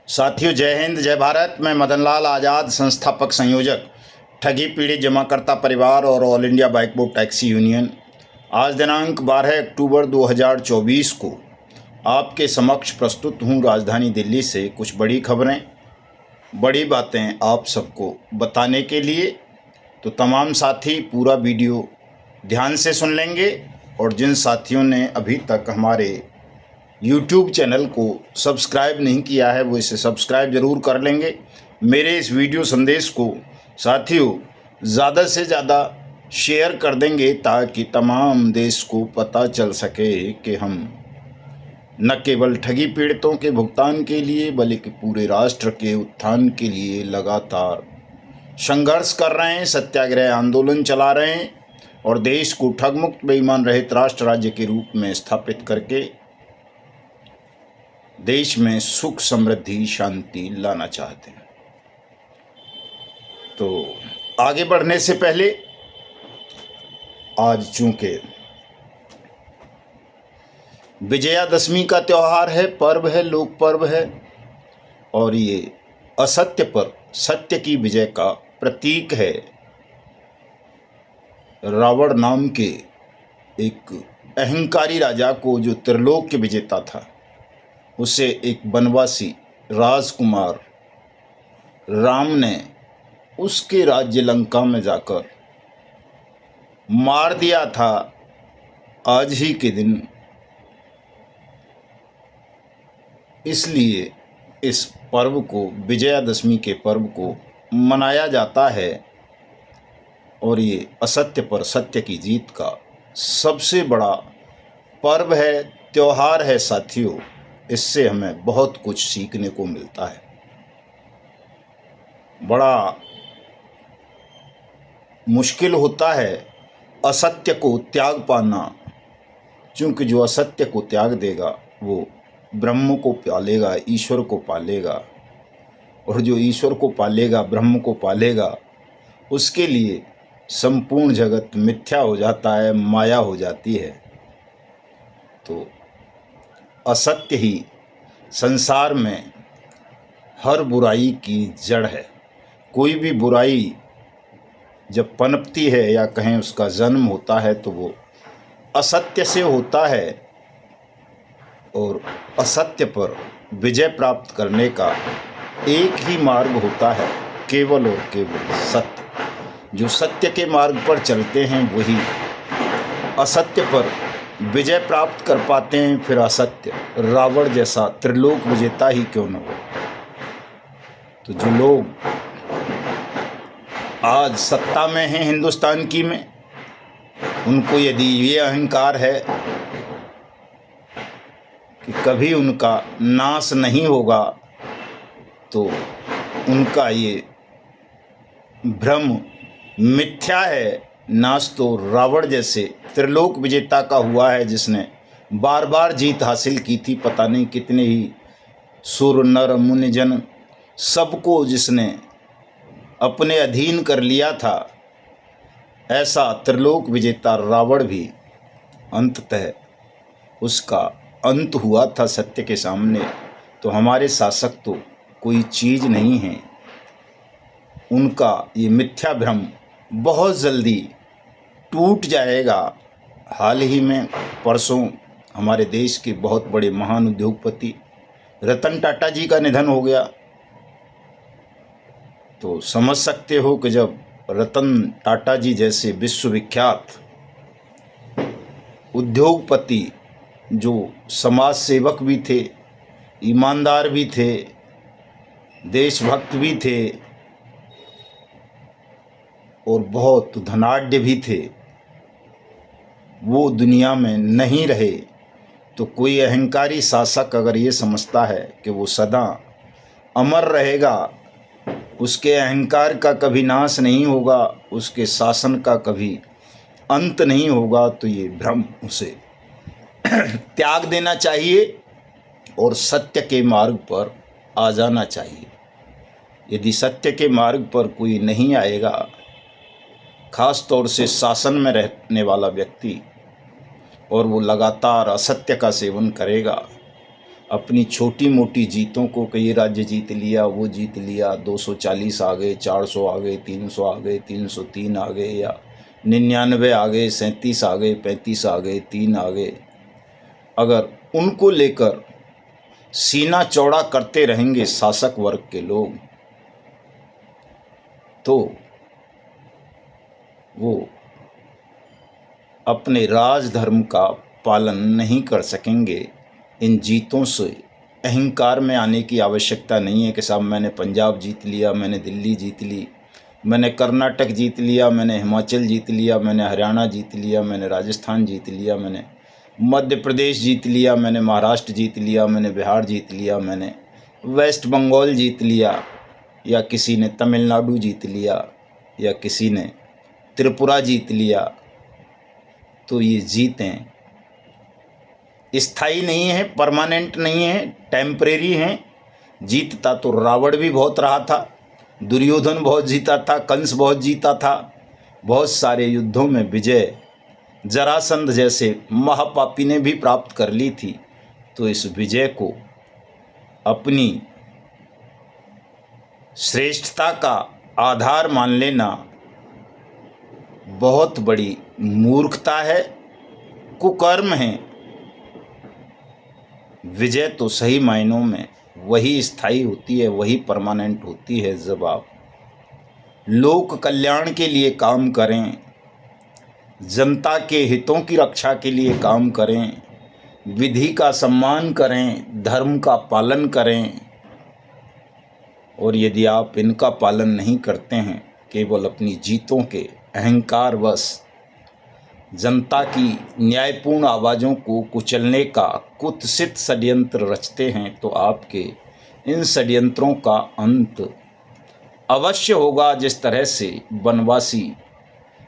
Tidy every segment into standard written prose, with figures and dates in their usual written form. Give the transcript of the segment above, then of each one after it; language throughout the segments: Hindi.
साथियों, जय हिंद, जय भारत। मैं मदन लाल आज़ाद, संस्थापक संयोजक, ठगी पीड़ित जमाकर्ता परिवार और all India bike board taxi union. आज दिनांक 12 अक्टूबर 2024 को आपके समक्ष प्रस्तुत हूँ राजधानी दिल्ली से कुछ बड़ी खबरें, बड़ी बातें आप सबको बताने के लिए। तो तमाम साथी पूरा वीडियो ध्यान से सुन लेंगे और जिन साथियों ने अभी तक हमारे YouTube चैनल को सब्सक्राइब नहीं किया है वो इसे सब्सक्राइब ज़रूर कर लेंगे। मेरे इस वीडियो संदेश को साथियों ज़्यादा से ज़्यादा शेयर कर देंगे ताकि तमाम देश को पता चल सके कि हम न केवल ठगी पीड़ितों के भुगतान के लिए बल्कि पूरे राष्ट्र के उत्थान के लिए लगातार संघर्ष कर रहे हैं, सत्याग्रह आंदोलन चला रहे हैं और देश को ठगमुक्त बेईमान रहित राष्ट्र राज्य के रूप में स्थापित करके देश में सुख समृद्धि शांति लाना चाहते हैं। तो आगे बढ़ने से पहले आज चूंकि विजयादशमी का त्यौहार है, पर्व है, लोक पर्व है और ये असत्य पर सत्य की विजय का प्रतीक है। रावण नाम के एक अहंकारी राजा को, जो त्रिलोक के विजेता था, उसे एक वनवासी राजकुमार राम ने उसके राज्य लंका में जाकर मार दिया था। आज ही के दिन इसलिए इस पर्व को, विजयादशमी के पर्व को मनाया जाता है और ये असत्य पर सत्य की जीत का सबसे बड़ा पर्व है, त्यौहार है साथियों। इससे हमें बहुत कुछ सीखने को मिलता है। बड़ा मुश्किल होता है असत्य को त्याग पाना, क्योंकि जो असत्य को त्याग देगा वो ब्रह्म को पालेगा, ईश्वर को पालेगा, और जो ईश्वर को पालेगा, ब्रह्म को पालेगा, उसके लिए संपूर्ण जगत मिथ्या हो जाता है, माया हो जाती है। तो असत्य ही संसार में हर बुराई की जड़ है। कोई भी बुराई जब पनपती है या कहें उसका जन्म होता है तो वो असत्य से होता है और असत्य पर विजय प्राप्त करने का एक ही मार्ग होता है, केवल और केवल सत्य। जो सत्य के मार्ग पर चलते हैं वही असत्य पर विजय प्राप्त कर पाते हैं। फिर असत्य रावण जैसा त्रिलोक विजेता ही क्यों न हो। तो जो लोग आज सत्ता में हैं हिंदुस्तान की में, उनको यदि ये अहंकार है कि कभी उनका नाश नहीं होगा तो उनका ये भ्रम मिथ्या है। नाश तो रावण जैसे त्रिलोक विजेता का हुआ है, जिसने बार बार जीत हासिल की थी। पता नहीं कितने ही सुर नर मुनि जन सबको जिसने अपने अधीन कर लिया था। ऐसा त्रिलोक विजेता रावण भी अंततः उसका अंत हुआ था सत्य के सामने। तो हमारे शासक तो कोई चीज़ नहीं है। उनका ये मिथ्या भ्रम बहुत जल्दी टूट जाएगा। हाल ही में परसों हमारे देश के बहुत बड़े महान उद्योगपति रतन टाटा जी का निधन हो गया। तो समझ सकते हो कि जब रतन टाटा जी जैसे विश्वविख्यात उद्योगपति, जो समाज सेवक भी थे, ईमानदार भी थे, देशभक्त भी थे और बहुत धनाढ्य भी थे, वो दुनिया में नहीं रहे, तो कोई अहंकारी शासक अगर ये समझता है कि वो सदा अमर रहेगा, उसके अहंकार का कभी नाश नहीं होगा, उसके शासन का कभी अंत नहीं होगा, तो ये भ्रम उसे त्याग देना चाहिए और सत्य के मार्ग पर आ जाना चाहिए। यदि सत्य के मार्ग पर कोई नहीं आएगा, खास तौर से शासन में रहने वाला व्यक्ति, और वो लगातार असत्य का सेवन करेगा, अपनी छोटी मोटी जीतों को कि ये राज्य जीत लिया, वो जीत लिया, 240 आ गए, 400 आ गए, 300 आ गए, 303 आ गए, या 99 आ गए, 37 आ गए, 35 आ गए, 3 आ गए, अगर उनको लेकर सीना चौड़ा करते रहेंगे शासक वर्ग के लोग, तो वो अपने राजधर्म का पालन नहीं कर सकेंगे। इन जीतों से अहंकार में आने की आवश्यकता नहीं है कि साहब मैंने पंजाब जीत लिया, मैंने दिल्ली जीत ली, मैंने कर्नाटक जीत लिया, मैंने हिमाचल जीत लिया, मैंने हरियाणा जीत लिया, मैंने राजस्थान जीत लिया, मैंने मध्य प्रदेश जीत लिया, मैंने महाराष्ट्र जीत लिया, मैंने बिहार जीत लिया, मैंने वेस्ट बंगाल जीत लिया, या किसी ने तमिलनाडु जीत लिया, या किसी ने त्रिपुरा जीत लिया। तो ये जीतें स्थायी नहीं है, परमानेंट नहीं है, टेम्परेरी हैं। जीतता तो रावण भी बहुत रहा था, दुर्योधन बहुत जीता था, कंस बहुत जीता था, बहुत सारे युद्धों में विजय जरासंध जैसे महापापी ने भी प्राप्त कर ली थी। तो इस विजय को अपनी श्रेष्ठता का आधार मान लेना बहुत बड़ी मूर्खता है, कुकर्म है। विजय तो सही मायनों में वही स्थायी होती है, वही परमानेंट होती है जब आप लोक कल्याण के लिए काम करें, जनता के हितों की रक्षा के लिए काम करें, विधि का सम्मान करें, धर्म का पालन करें। और यदि आप इनका पालन नहीं करते हैं, केवल अपनी जीतों के अहंकारवश जनता की न्यायपूर्ण आवाज़ों को कुचलने का कुत्सित षड्यंत्र रचते हैं, तो आपके इन षड्यंत्रों का अंत अवश्य होगा। जिस तरह से वनवासी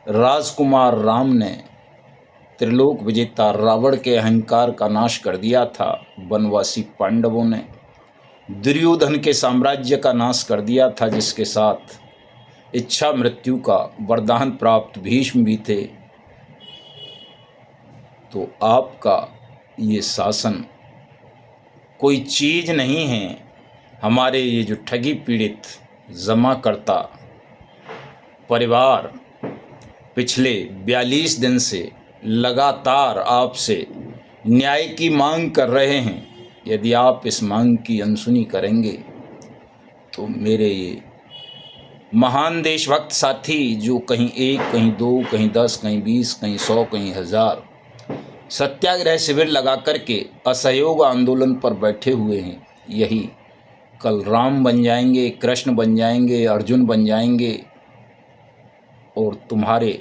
राजकुमार राम ने त्रिलोक विजेता रावण के अहंकार का नाश कर दिया था, वनवासी पांडवों ने दुर्योधन के साम्राज्य का नाश कर दिया था, जिसके साथ इच्छा मृत्यु का वरदान प्राप्त भीष्म भी थे। तो आपका ये शासन कोई चीज़ नहीं है। हमारे ये जो ठगी पीड़ित जमाकर्ता परिवार पिछले 42 दिन से लगातार आपसे न्याय की मांग कर रहे हैं। यदि आप इस मांग की अनसुनी करेंगे तो मेरे ये महान देशभक्त साथी जो कहीं 1, कहीं 2, कहीं 10, कहीं 20, कहीं 100, कहीं 1000 सत्याग्रह शिविर लगा करके असहयोग आंदोलन पर बैठे हुए हैं, यही कल राम बन जाएंगे, कृष्ण बन जाएंगे, अर्जुन बन जाएंगे और तुम्हारे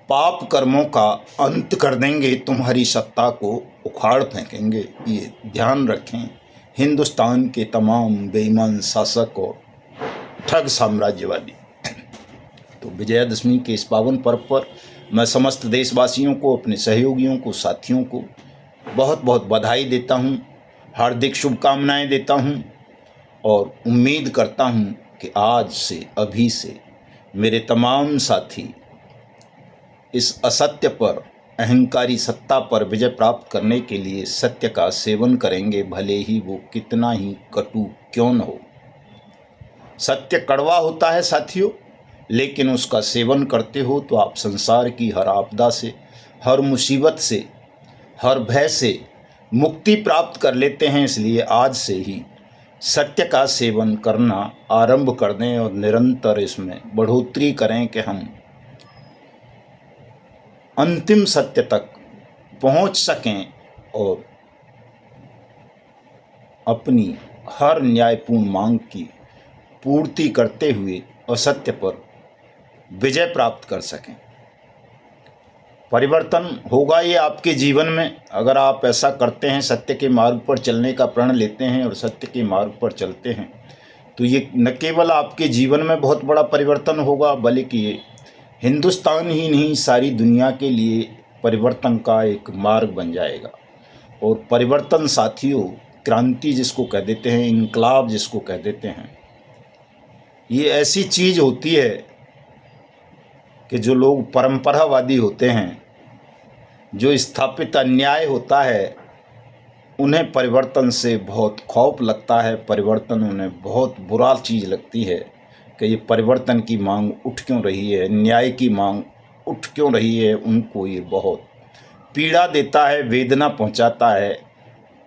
पाप कर्मों का अंत कर देंगे, तुम्हारी सत्ता को उखाड़ फेंकेंगे। ये ध्यान रखें हिंदुस्तान के तमाम बेईमान शासक और ठग साम्राज्यवादी। तो विजयादशमी के इस पावन पर्व पर मैं समस्त देशवासियों को, अपने सहयोगियों को, साथियों को बहुत बहुत बधाई देता हूँ, हार्दिक शुभकामनाएं देता हूँ और उम्मीद करता हूँ कि आज से, अभी से मेरे तमाम साथी इस असत्य पर, अहंकारी सत्ता पर विजय प्राप्त करने के लिए सत्य का सेवन करेंगे, भले ही वो कितना ही कटु क्यों न हो। सत्य कड़वा होता है साथियों, लेकिन उसका सेवन करते हो तो आप संसार की हर आपदा से, हर मुसीबत से, हर भय से मुक्ति प्राप्त कर लेते हैं। इसलिए आज से ही सत्य का सेवन करना आरंभ कर दें और निरंतर इसमें बढ़ोतरी करें कि हम अंतिम सत्य तक पहुंच सकें और अपनी हर न्यायपूर्ण मांग की पूर्ति करते हुए असत्य पर विजय प्राप्त कर सकें। परिवर्तन होगा ये आपके जीवन में अगर आप ऐसा करते हैं, सत्य के मार्ग पर चलने का प्रण लेते हैं और सत्य के मार्ग पर चलते हैं, तो ये न केवल आपके जीवन में बहुत बड़ा परिवर्तन होगा, बल्कि ये हिंदुस्तान ही नहीं सारी दुनिया के लिए परिवर्तन का एक मार्ग बन जाएगा। और परिवर्तन साथियों, क्रांति जिसको कह देते हैं, इनकलाब जिसको कह देते हैं, ये ऐसी चीज़ होती है कि जो लोग परंपरावादी होते हैं, जो स्थापित अन्याय होता है, उन्हें परिवर्तन से बहुत खौफ लगता है, परिवर्तन उन्हें बहुत बुरा चीज़ लगती है कि ये परिवर्तन की मांग उठ क्यों रही है, न्याय की मांग उठ क्यों रही है। उनको ये बहुत पीड़ा देता है, वेदना पहुंचाता है।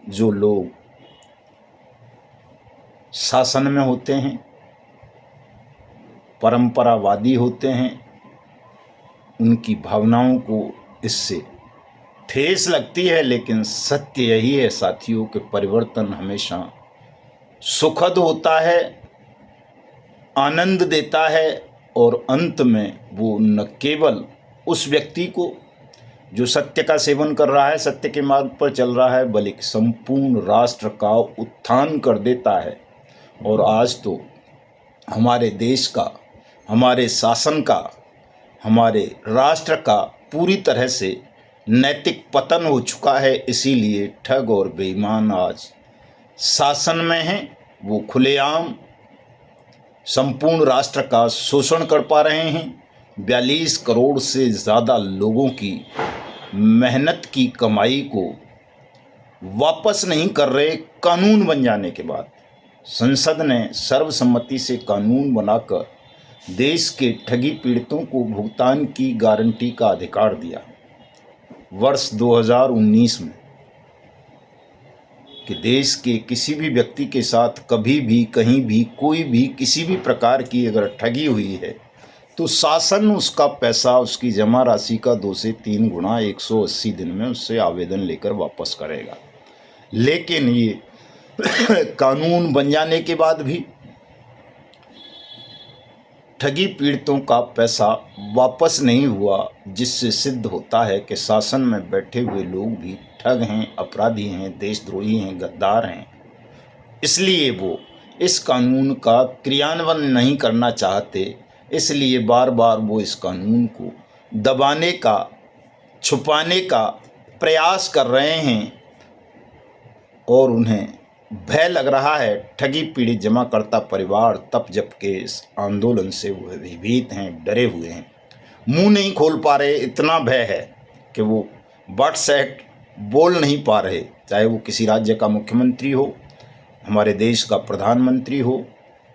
जो लोग शासन में होते हैं, परंपरावादी होते हैं, उनकी भावनाओं को इससे ठेस लगती है। लेकिन सत्य यही है साथियों कि परिवर्तन हमेशा सुखद होता है, आनंद देता है, और अंत में वो न केवल उस व्यक्ति को जो सत्य का सेवन कर रहा है, सत्य के मार्ग पर चल रहा है, बल्कि संपूर्ण राष्ट्र का उत्थान कर देता है। और आज तो हमारे देश का, हमारे शासन का, हमारे राष्ट्र का पूरी तरह से नैतिक पतन हो चुका है। इसीलिए ठग और बेईमान आज शासन में हैं। वो खुलेआम संपूर्ण राष्ट्र का शोषण कर पा रहे हैं। 42 करोड़ से ज़्यादा लोगों की मेहनत की कमाई को वापस नहीं कर रहे। कानून बन जाने के बाद संसद ने सर्वसम्मति से कानून बनाकर देश के ठगी पीड़ितों को भुगतान की गारंटी का अधिकार दिया वर्ष 2019 में, कि देश के किसी भी व्यक्ति के साथ कभी भी, कहीं भी, कोई भी किसी भी प्रकार की अगर ठगी हुई है तो शासन उसका पैसा, उसकी जमा राशि का 2 से 3 गुना 180 दिन में उससे आवेदन लेकर वापस करेगा। लेकिन ये कानून बन जाने के बाद भी ठगी पीड़ितों का पैसा वापस नहीं हुआ, जिससे सिद्ध होता है कि शासन में बैठे हुए लोग भी ठग हैं, अपराधी हैं, देशद्रोही हैं, गद्दार हैं। इसलिए वो इस कानून का क्रियान्वयन नहीं करना चाहते। इसलिए बार बार वो इस कानून को दबाने का, छुपाने का प्रयास कर रहे हैं। और उन्हें भय लग रहा है, ठगी पीड़ित जमाकर्ता परिवार तब जबकि इस आंदोलन से वो भयभीत हैं, डरे हुए हैं, मुंह नहीं खोल पा रहे। इतना भय है कि वो बट्स एक्ट बोल नहीं पा रहे। चाहे वो किसी राज्य का मुख्यमंत्री हो, हमारे देश का प्रधानमंत्री हो,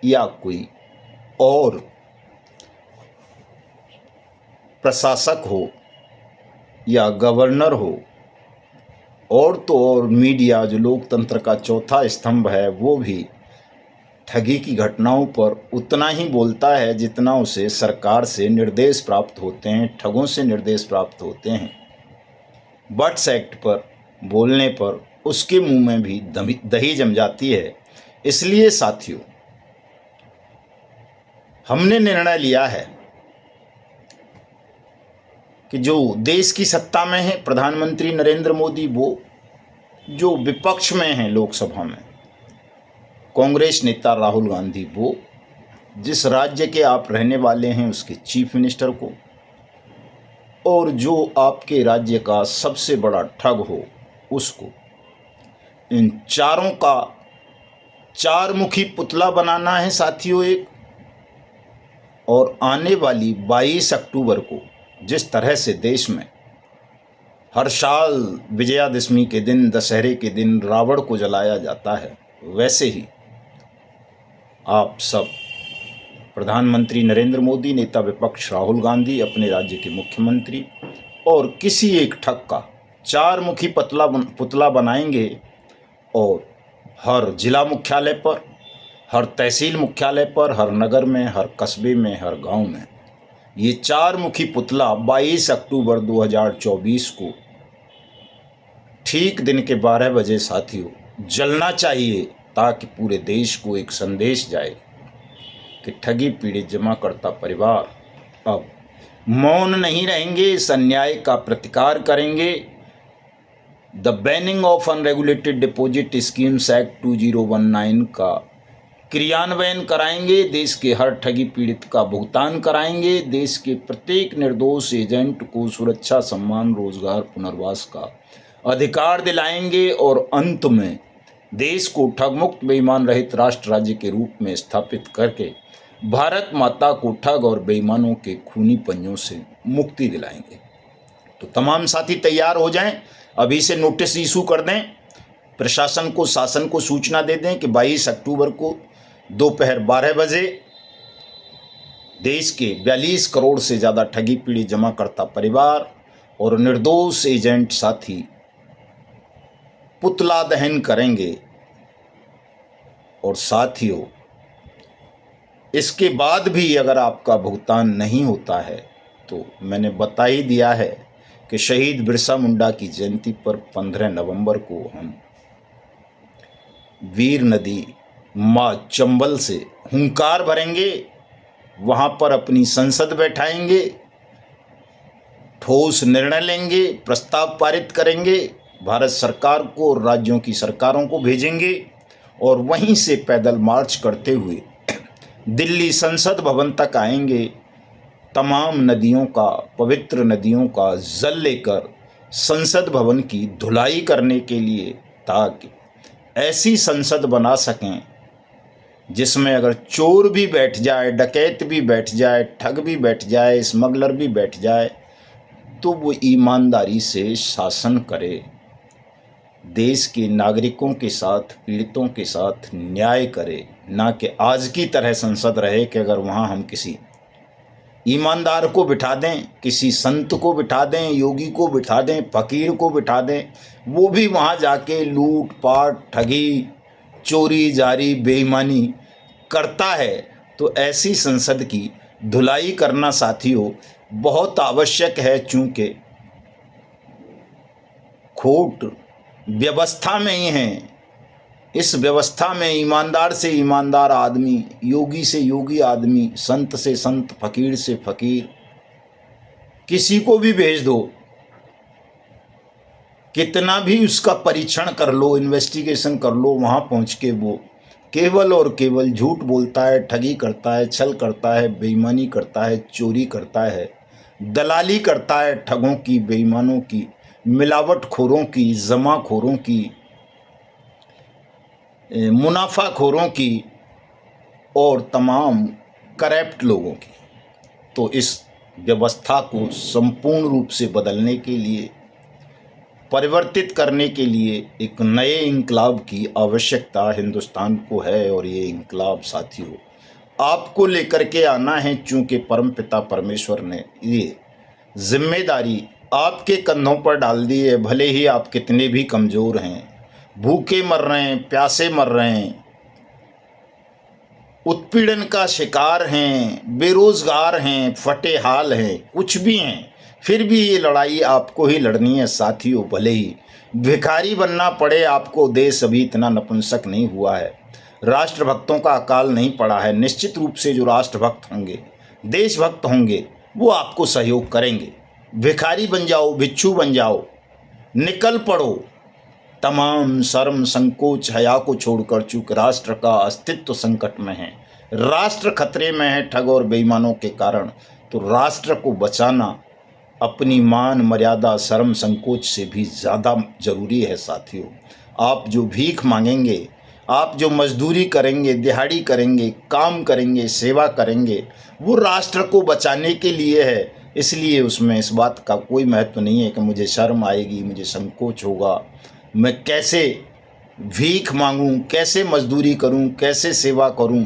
या कोई और प्रशासक हो, या गवर्नर हो, और तो और मीडिया जो लोकतंत्र का चौथा स्तंभ है, वो भी ठगी की घटनाओं पर उतना ही बोलता है जितना उसे सरकार से निर्देश प्राप्त होते हैं, ठगों से निर्देश प्राप्त होते हैं। बट्स एक्ट पर बोलने पर उसके मुंह में भी दही जम जाती है। इसलिए साथियों, हमने निर्णय लिया है कि जो देश की सत्ता में है प्रधानमंत्री नरेंद्र मोदी, वो जो विपक्ष में हैं लोकसभा में कांग्रेस नेता राहुल गांधी, वो जिस राज्य के आप रहने वाले हैं उसके चीफ मिनिस्टर को, और जो आपके राज्य का सबसे बड़ा ठग हो उसको, इन चारों का चारमुखी पुतला बनाना है साथियों एक। और आने वाली 22 अक्टूबर को जिस तरह से देश में हर साल विजयादशमी के दिन, दशहरे के दिन रावण को जलाया जाता है, वैसे ही आप सब प्रधानमंत्री नरेंद्र मोदी, नेता विपक्ष राहुल गांधी, अपने राज्य के मुख्यमंत्री और किसी एक ठग का चारमुखी पुतला बनाएंगे। और हर जिला मुख्यालय पर, हर तहसील मुख्यालय पर, हर नगर में, हर कस्बे में, हर गांव में ये चारमुखी पुतला 22 अक्टूबर 2024 को ठीक दिन के 12 बजे साथियों जलना चाहिए, ताकि पूरे देश को एक संदेश जाए कि ठगी पीड़ित जमाकर्ता परिवार अब मौन नहीं रहेंगे, इस अन्याय का प्रतिकार करेंगे। The banning of unregulated deposit schemes act 2019 का क्रियान्वयन कराएंगे, देश के हर ठगी पीड़ित का भुगतान कराएंगे, देश के प्रत्येक निर्दोष एजेंट को सुरक्षा, सम्मान, रोजगार, पुनर्वास का अधिकार दिलाएंगे और अंत में देश को ठगमुक्त, बेईमान रहित राष्ट्र राज्य के रूप में स्थापित करके भारत माता को ठग और बेईमानों के खूनी पंजों से मुक्ति दिलाएंगे। तो तमाम साथी तैयार हो जाएं, अभी से नोटिस इशू कर दें। प्रशासन को, शासन को सूचना दे दें कि 22 अक्टूबर को दोपहर 12 बजे देश के 42 करोड़ से ज़्यादा ठगी पीड़ित जमाकर्ता परिवार और निर्दोष एजेंट साथी पुतला दहन करेंगे। और साथियों, इसके बाद भी अगर आपका भुगतान नहीं होता है तो मैंने बता ही दिया है कि शहीद बिरसा मुंडा की जयंती पर 15 नवंबर को हम वीर नदी माँ चंबल से हुंकार भरेंगे, वहाँ पर अपनी संसद बैठाएंगे, ठोस निर्णय लेंगे, प्रस्ताव पारित करेंगे, भारत सरकार को और राज्यों की सरकारों को भेजेंगे और वहीं से पैदल मार्च करते हुए दिल्ली संसद भवन तक आएंगे। तमाम नदियों का, पवित्र नदियों का जल लेकर संसद भवन की धुलाई करने के लिए, ताकि ऐसी संसद बना सकें जिसमें अगर चोर भी बैठ जाए, डकैत भी बैठ जाए, ठग भी बैठ जाए, स्मगलर भी बैठ जाए, तो वो ईमानदारी से शासन करे, देश के नागरिकों के साथ, पीड़ितों के साथ न्याय करे। ना कि आज की तरह संसद रहे कि अगर वहाँ हम किसी ईमानदार को बिठा दें, किसी संत को बिठा दें, योगी को बिठा दें, फकीर को बिठा दें, वो भी वहाँ जाके लूट पाट, ठगी, चोरी जारी, बेईमानी करता है। तो ऐसी संसद की धुलाई करना साथियों बहुत आवश्यक है, चूँकि खोट व्यवस्था में ही है। इस व्यवस्था में ईमानदार से ईमानदार आदमी, योगी से योगी आदमी, संत से संत, फकीर से फकीर, किसी को भी भेज दो, कितना भी उसका परीक्षण कर लो, इन्वेस्टिगेशन कर लो, वहाँ पहुँच के वो केवल और केवल झूठ बोलता है, ठगी करता है, छल करता है, बेईमानी करता है, चोरी करता है, दलाली करता है, ठगों की, बेईमानों की, मिलावटखोरों की, जमाखोरों की, मुनाफाखोरों की और तमाम करप्ट लोगों की। तो इस व्यवस्था को संपूर्ण रूप से बदलने के लिए, परिवर्तित करने के लिए एक नए इंकलाब की आवश्यकता हिंदुस्तान को है। और ये इंकलाब साथियों आपको लेकर के आना है, चूँकि परमपिता परमेश्वर ने ये जिम्मेदारी आपके कंधों पर डाल दी है। भले ही आप कितने भी कमज़ोर हैं, भूखे मर रहे हैं, प्यासे मर रहे हैं, उत्पीड़न का शिकार हैं, बेरोजगार हैं, फटे हाल हैं, कुछ भी हैं, फिर भी ये लड़ाई आपको ही लड़नी है साथियों। भले ही भिखारी बनना पड़े आपको, देश अभी इतना नपुंसक नहीं हुआ है, राष्ट्रभक्तों का अकाल नहीं पड़ा है। निश्चित रूप से जो राष्ट्रभक्त होंगे, देशभक्त होंगे, वो आपको सहयोग करेंगे। भिखारी बन जाओ, भिक्षु बन जाओ, निकल पड़ो, तमाम शर्म संकोच हया को छोड़कर, चूँकि राष्ट्र का अस्तित्व संकट में है, राष्ट्र खतरे में है ठग और बेईमानों के कारण। तो राष्ट्र को बचाना अपनी मान मर्यादा, शर्म संकोच से भी ज़्यादा जरूरी है साथियों। आप जो भीख मांगेंगे, आप जो मजदूरी करेंगे, दिहाड़ी करेंगे, काम करेंगे, सेवा करेंगे, वो राष्ट्र को बचाने के लिए है। इसलिए उसमें इस बात का कोई महत्व नहीं है कि मुझे शर्म आएगी, मुझे संकोच होगा, मैं कैसे भीख मांगूं, कैसे मजदूरी करूं, कैसे सेवा करूं।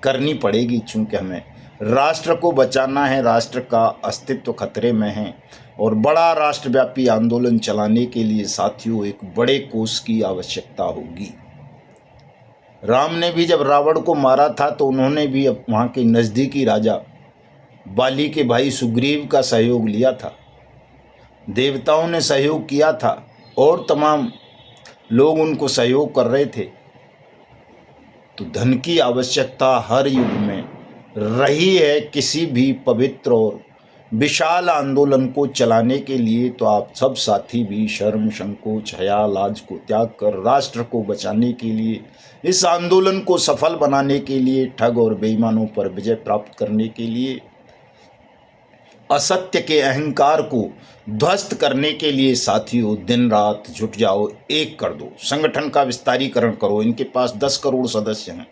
करनी पड़ेगी, चूँकि हमें राष्ट्र को बचाना है, राष्ट्र का अस्तित्व खतरे में है। और बड़ा राष्ट्रव्यापी आंदोलन चलाने के लिए साथियों एक बड़े कोष की आवश्यकता होगी। राम ने भी जब रावण को मारा था तो उन्होंने भी वहाँ के नज़दीकी राजा बाली के भाई सुग्रीव का सहयोग लिया था, देवताओं ने सहयोग किया था और तमाम लोग उनको सहयोग कर रहे थे। तो धन की आवश्यकता हर युग में रही है किसी भी पवित्र और विशाल आंदोलन को चलाने के लिए। तो आप सब साथी भी शर्म संकोच हया लाज को त्याग कर राष्ट्र को बचाने के लिए, इस आंदोलन को सफल बनाने के लिए, ठग और बेईमानों पर विजय प्राप्त करने के लिए, असत्य के अहंकार को ध्वस्त करने के लिए साथियों दिन रात जुट जाओ, एक कर दो, संगठन का विस्तारीकरण करो। इनके पास 10 करोड़ सदस्य हैं,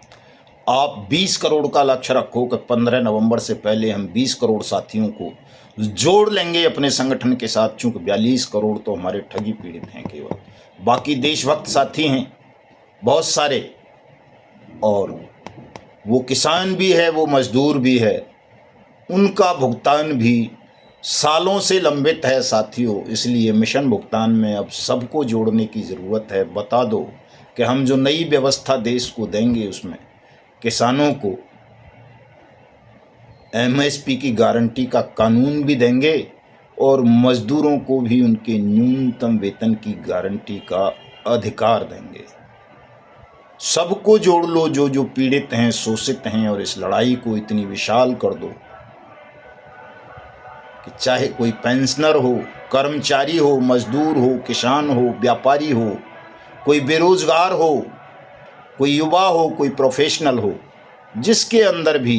आप 20 करोड़ का लक्ष्य रखो कि 15 नवंबर से पहले हम 20 करोड़ साथियों को जोड़ लेंगे अपने संगठन के साथ। चूंकि 42 करोड़ तो हमारे ठगी पीड़ित हैं केवल, बाकी देशभक्त साथी हैं बहुत सारे, और वो किसान भी है, वो मजदूर भी है, उनका भुगतान भी सालों से लंबित है साथियों। इसलिए मिशन भुगतान में अब सबको जोड़ने की ज़रूरत है। बता दो कि हम जो नई व्यवस्था देश को देंगे उसमें किसानों को एमएसपी की गारंटी का कानून भी देंगे और मजदूरों को भी उनके न्यूनतम वेतन की गारंटी का अधिकार देंगे। सबको जोड़ लो जो जो पीड़ित हैं, शोषित हैं, और इस लड़ाई को इतनी विशाल कर दो कि चाहे कोई पेंशनर हो, कर्मचारी हो, मजदूर हो, किसान हो, व्यापारी हो, कोई बेरोजगार हो, कोई युवा हो, कोई प्रोफेशनल हो, जिसके अंदर भी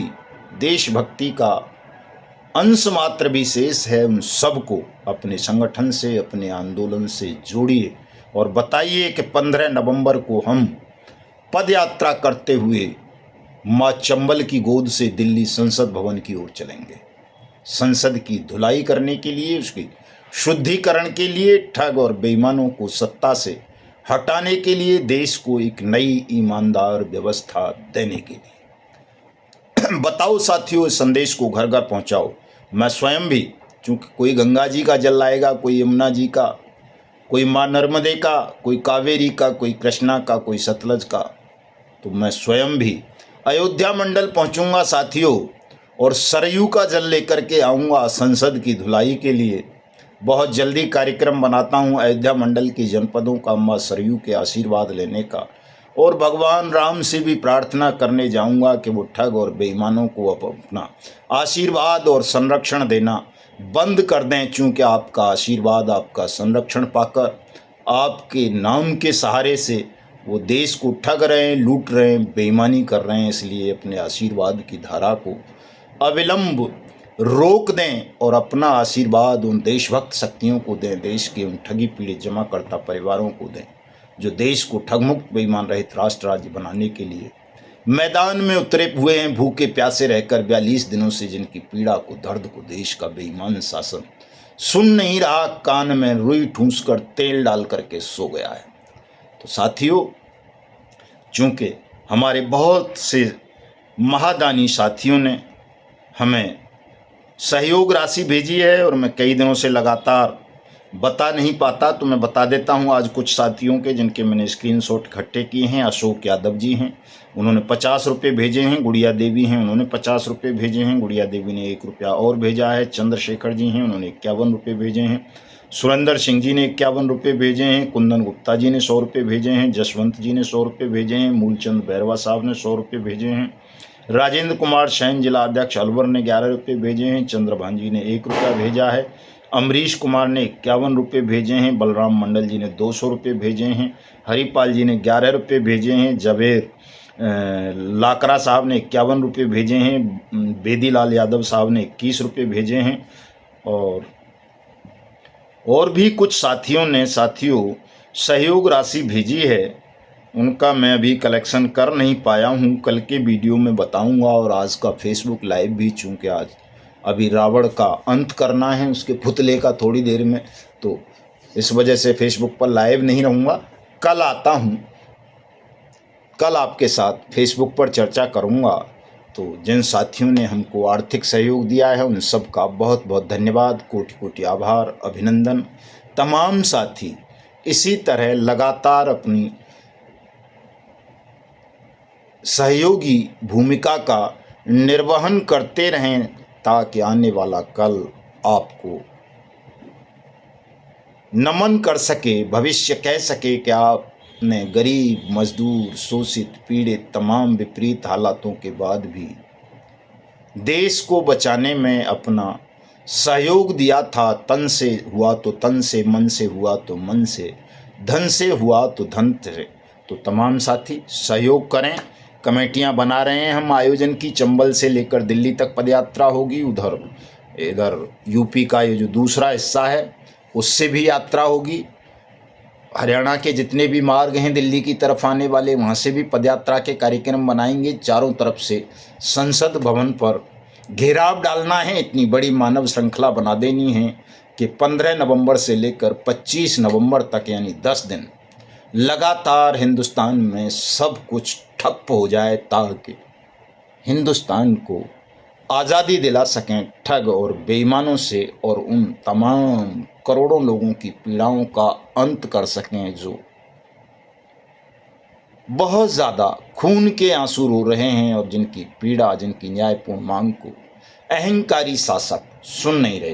देशभक्ति का अंश मात्र भी शेष है, उन सबको अपने संगठन से, अपने आंदोलन से जोड़िए और बताइए कि 15 नवंबर को हम पद यात्रा करते हुए माँ चंबल की गोद से दिल्ली संसद भवन की ओर चलेंगे। संसद की धुलाई करने के लिए, उसकी शुद्धिकरण के लिए, ठग और बेईमानों को सत्ता से हटाने के लिए, देश को एक नई ईमानदार व्यवस्था देने के लिए। बताओ साथियों, इस संदेश को घर घर पहुंचाओ। मैं स्वयं भी, चूंकि कोई गंगा जी का जल लाएगा, कोई यमुना जी का, कोई माँ नर्मदे का, कोई कावेरी का, कोई कृष्णा का, कोई सतलज का, तो मैं स्वयं भी अयोध्या मंडल पहुंचूंगा साथियों, और सरयू का जल लेकर के आऊँगा संसद की धुलाई के लिए। बहुत जल्दी कार्यक्रम बनाता हूँ अयोध्या मंडल के जनपदों का माँ सरयू के आशीर्वाद लेने का, और भगवान राम से भी प्रार्थना करने जाऊँगा कि वो ठग और बेईमानों को अपना आशीर्वाद और संरक्षण देना बंद कर दें। चूँकि आपका आशीर्वाद, आपका संरक्षण पाकर, आपके नाम के सहारे से वो देश को ठग रहे हैं, लूट रहे हैं, बेईमानी कर रहे हैं। इसलिए अपने आशीर्वाद की धारा को अविलंब रोक दें और अपना आशीर्वाद उन देशभक्त शक्तियों को दें, देश के उन ठगी पीड़ित जमाकर्ता परिवारों को दें जो देश को ठगमुक्त बेईमान रहित राष्ट्र राज्य बनाने के लिए मैदान में उतरे हुए हैं, भूखे प्यासे रहकर 42 दिनों से, जिनकी पीड़ा को, दर्द को देश का बेईमान शासन सुन नहीं रहा, कान में रुई ठूंस कर तेल डाल करके सो गया है। तो साथियों, चूँकि हमारे बहुत से महादानी साथियों ने हमें सहयोग राशि भेजी है और मैं कई दिनों से लगातार बता नहीं पाता, तो मैं बता देता हूं आज कुछ साथियों के जिनके मैंने स्क्रीनशॉट इकट्ठे किए हैं। अशोक यादव जी हैं, उन्होंने 50 रुपये भेजे हैं। गुड़िया देवी हैं, उन्होंने 50 रुपये भेजे हैं। गुड़िया देवी ने 1 रुपया और भेजा है। चंद्रशेखर जी हैं, उन्होंने 51 रुपये भेजे हैं। सुरेंद्र सिंह जी ने 51 रुपये भेजे हैं। कुंदन गुप्ता जी ने 100 रुपये भेजे हैं। जसवंत जी ने 100 रुपये भेजे हैं। मूलचंद बैरवा साहब ने 100 रुपये भेजे हैं। राजेंद्र कुमार सैन जिला अध्यक्ष अलवर ने 11 रुपये भेजे हैं। चंद्रभान जी ने 1 रुपया भेजा है। अमरीश कुमार ने 51 रुपये भेजे हैं। बलराम मंडल जी ने 200 रुपये भेजे हैं। हरिपाल जी ने 11 रुपये भेजे हैं। जवेर लाकरा साहब ने 51 रुपये भेजे हैं। बेदीलाल यादव साहब ने 21 रुपये भेजे हैं। और भी कुछ साथियों ने सहयोग राशि भेजी है, उनका मैं अभी कलेक्शन कर नहीं पाया हूं। कल के वीडियो में बताऊंगा। और आज का फेसबुक लाइव भी, चूँकि आज अभी रावण का अंत करना है, उसके पुतले का थोड़ी देर में, तो इस वजह से फेसबुक पर लाइव नहीं रहूँगा। कल आता हूँ, कल आपके साथ फेसबुक पर चर्चा करूँगा। तो जिन साथियों ने हमको आर्थिक सहयोग दिया है उन सब का बहुत बहुत धन्यवाद, कोटि कोटि आभार, अभिनंदन। तमाम साथी इसी तरह लगातार अपनी सहयोगी भूमिका का निर्वहन करते रहें, ताकि आने वाला कल आपको नमन कर सके, भविष्य कह सके कि आपने गरीब, मजदूर, शोषित, पीड़ित, तमाम विपरीत हालातों के बाद भी देश को बचाने में अपना सहयोग दिया था। तन से हुआ तो तन से, मन से हुआ तो मन से, धन से हुआ तो धन से। तो तमाम साथी सहयोग करें। कमेटियां बना रहे हैं हम आयोजन की। चंबल से लेकर दिल्ली तक पदयात्रा होगी। इधर यूपी का ये जो दूसरा हिस्सा है उससे भी यात्रा होगी। हरियाणा के जितने भी मार्ग हैं दिल्ली की तरफ आने वाले, वहाँ से भी पदयात्रा के कार्यक्रम बनाएंगे। चारों तरफ से संसद भवन पर घेराव डालना है। इतनी बड़ी मानव श्रृंखला बना देनी है कि 15 नवंबर से लेकर 25 नवंबर तक, यानी 10 दिन लगातार हिंदुस्तान में सब कुछ ठप हो जाए, ताकि हिंदुस्तान को आज़ादी दिला सकें ठग और बेईमानों से, और उन तमाम करोड़ों लोगों की पीड़ाओं का अंत कर सकें जो बहुत ज़्यादा खून के आंसू रो रहे हैं और जिनकी पीड़ा, जिनकी न्यायपूर्ण मांग को अहंकारी शासक सुन नहीं रहे।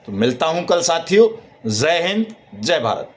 तो मिलता हूं कल साथियों। जय हिंद, जय भारत।